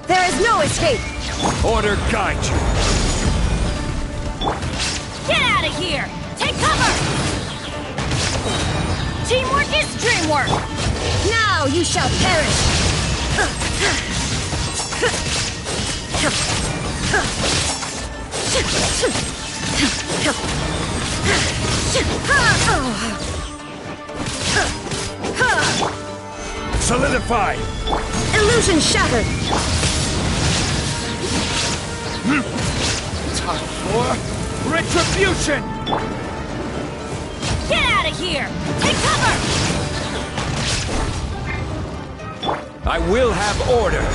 There is no escape! Order guide you. Get out of here! Take cover! Teamwork is dreamwork! Now you shall perish! Solidify. Illusion shattered! Time for retribution. Get out of here! Take cover! I will have order.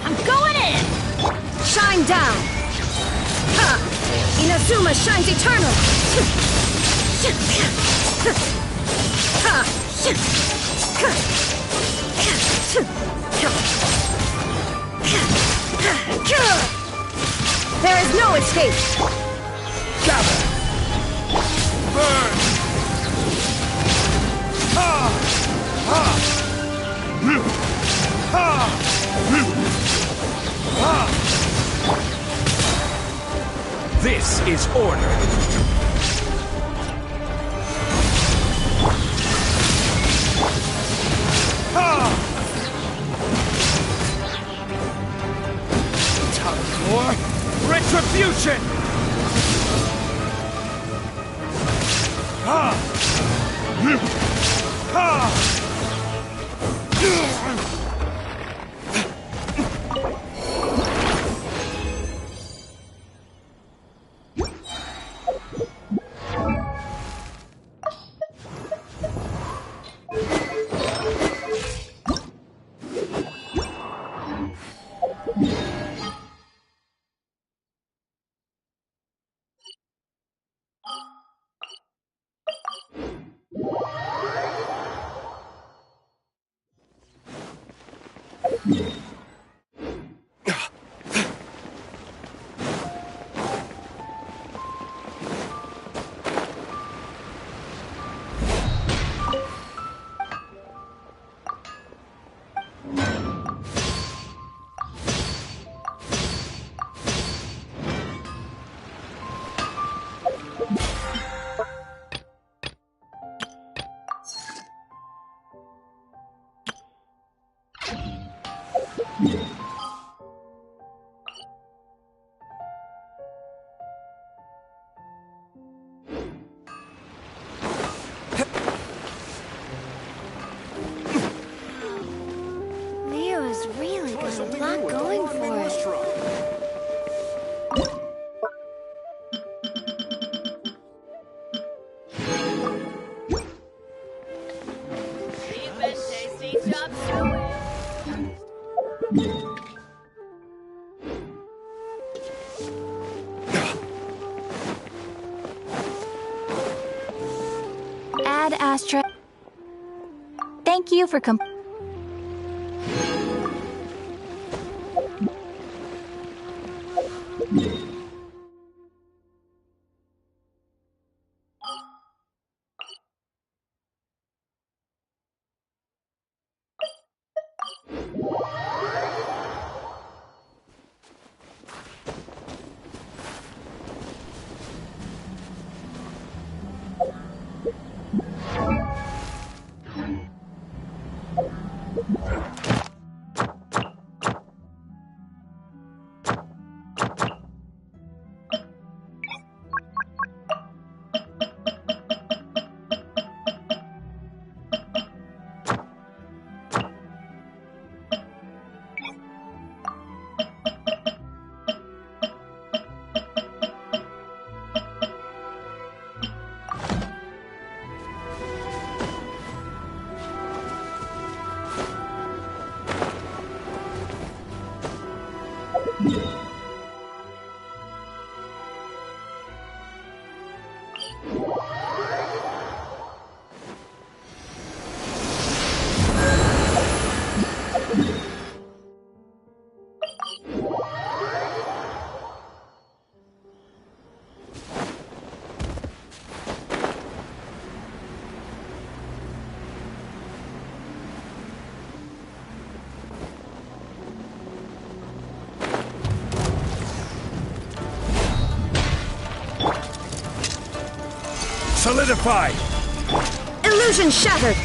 I'm going in! Shine down! Ha! Inazuma shines eternal! Ha! There is no escape! Gather! Burn! Ha! Ha! Ha! Ha! This is order. Ha! Time for retribution! Leo's really got a lot going for it. Ad Astra. Thank you for Solidify! Illusion shattered!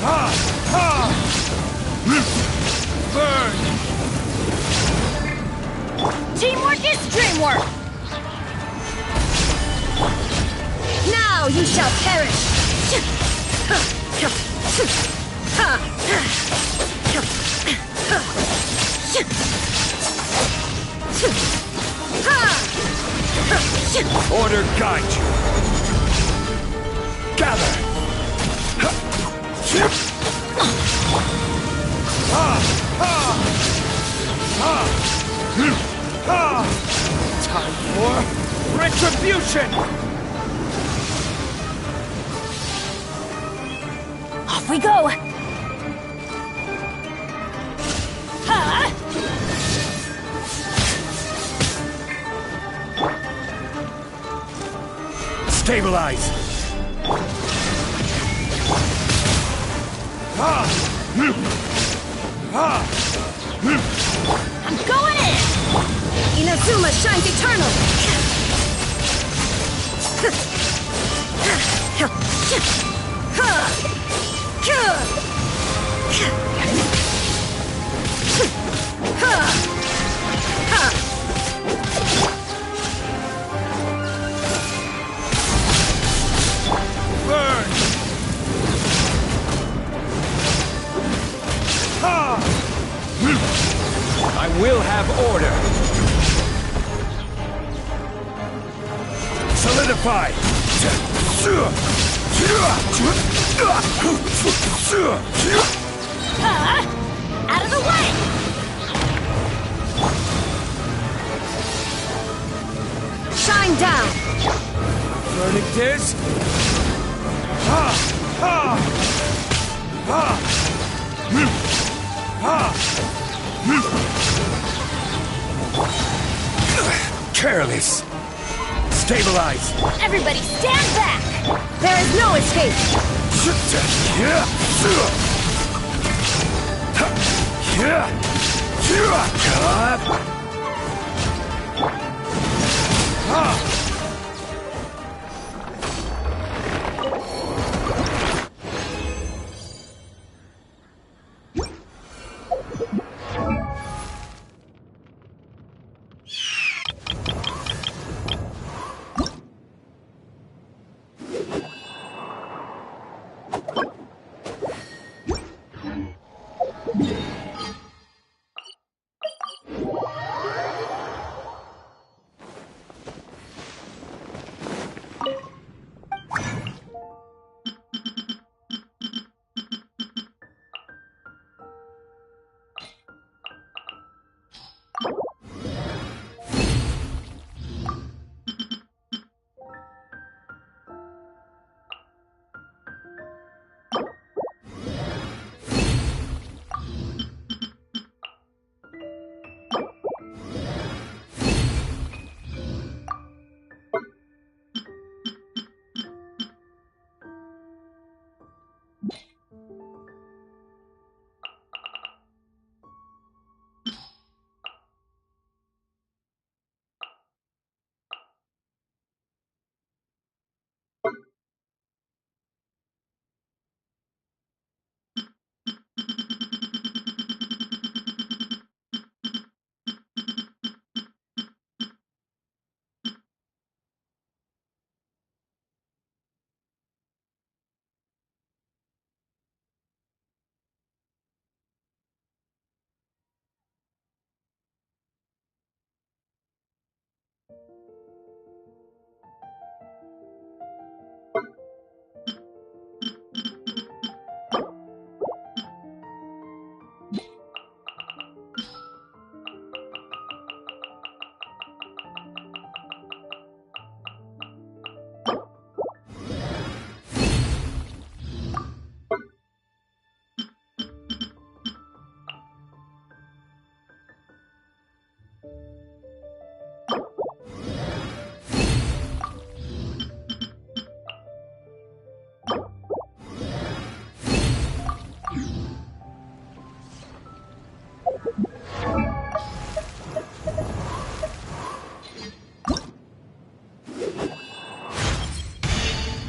Ha! Ha! Burn! Teamwork is dreamwork! Now you shall perish! Order guide you! Gather! Time for retribution! Off we go! Stabilize! I'm going in! Inazuma shines eternal! will have order. Solidify. Out of the way! Shine down! Burning disc. Ha! Ha! Ha! Ha! Careless. Stabilize. Everybody stand back! There is no escape!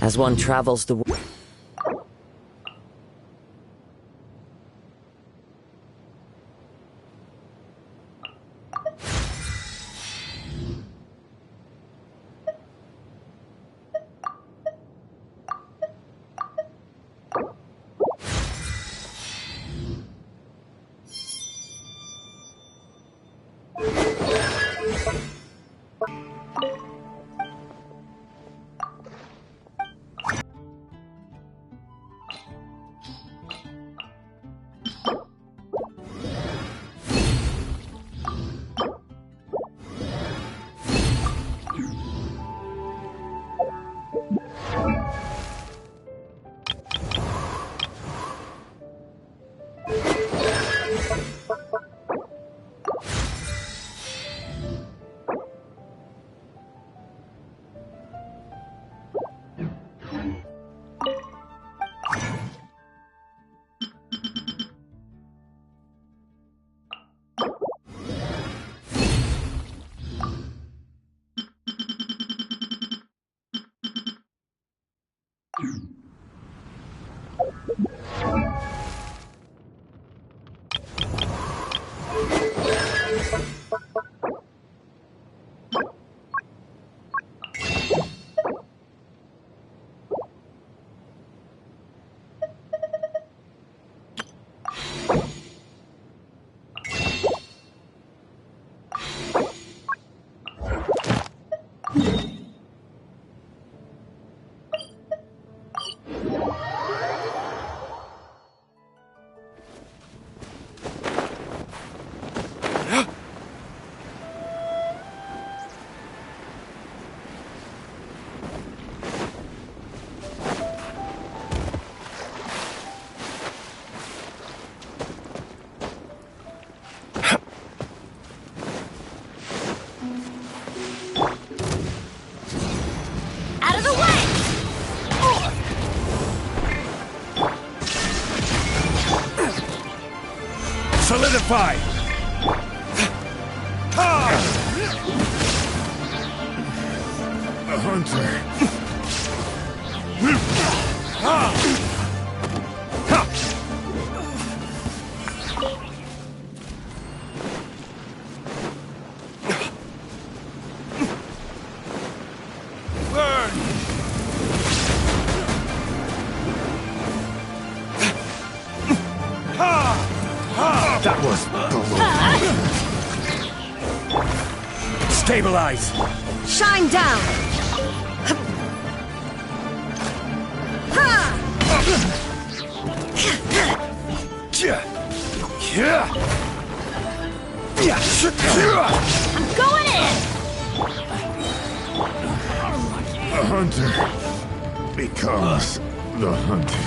As one travels the world. 5! A hunter. Burn! That was below. Stabilize! Shine down! I'm going in! The hunter becomes the hunted.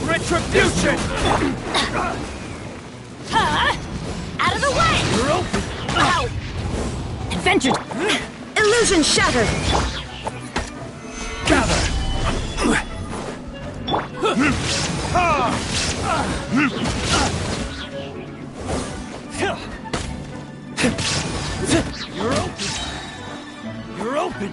Retribution! Out of the way! You're open! Ow! Adventure! Illusion shattered! Gather! You're open! You're open!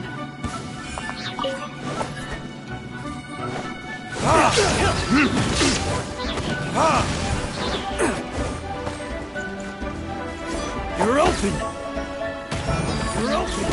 You're open! You're open!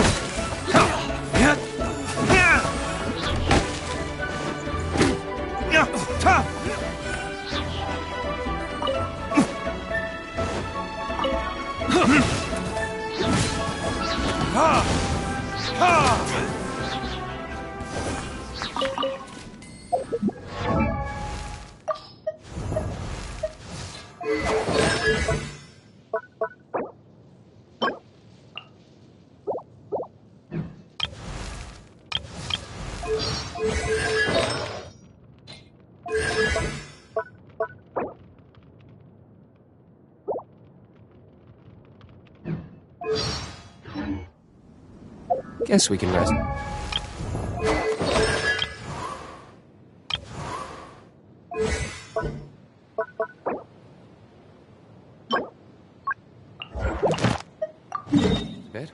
Guess we can rest. Bed?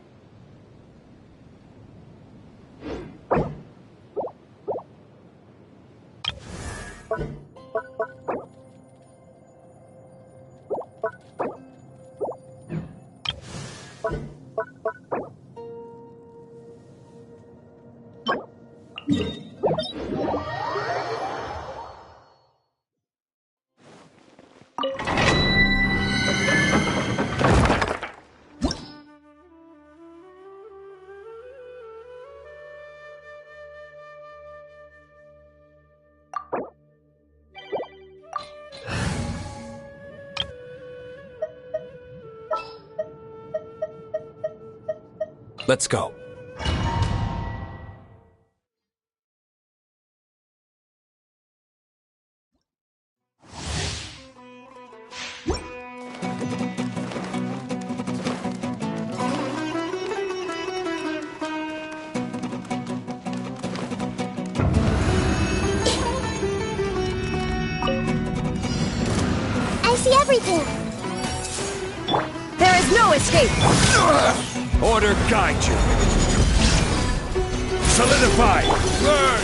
Let's go. I see everything. There is no escape! Order guide you. Solidify. Burn.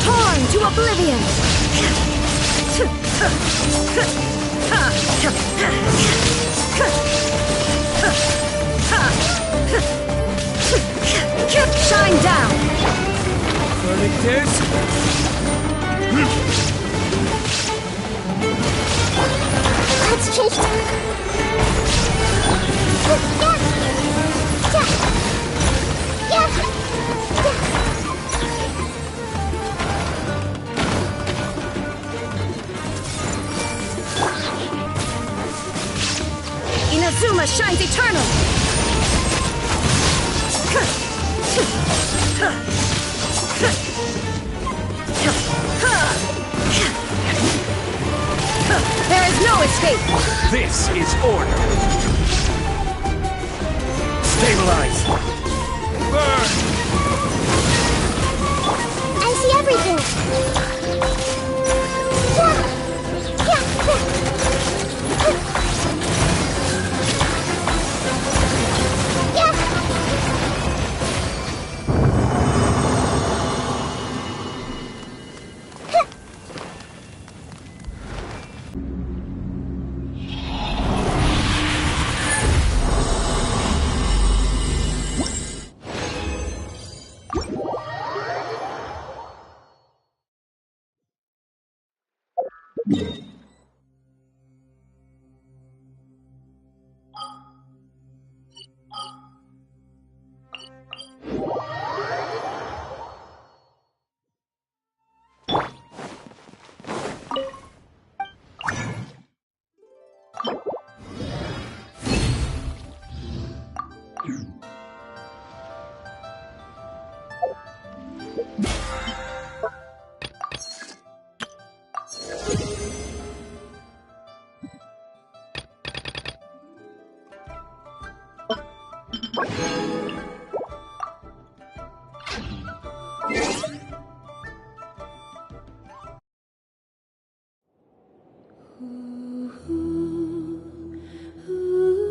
Torn to oblivion! Shine down! Burning tears. Let's change Inazuma shines eternal! There is no escape! This is order. Stabilize. Burn. I see everything.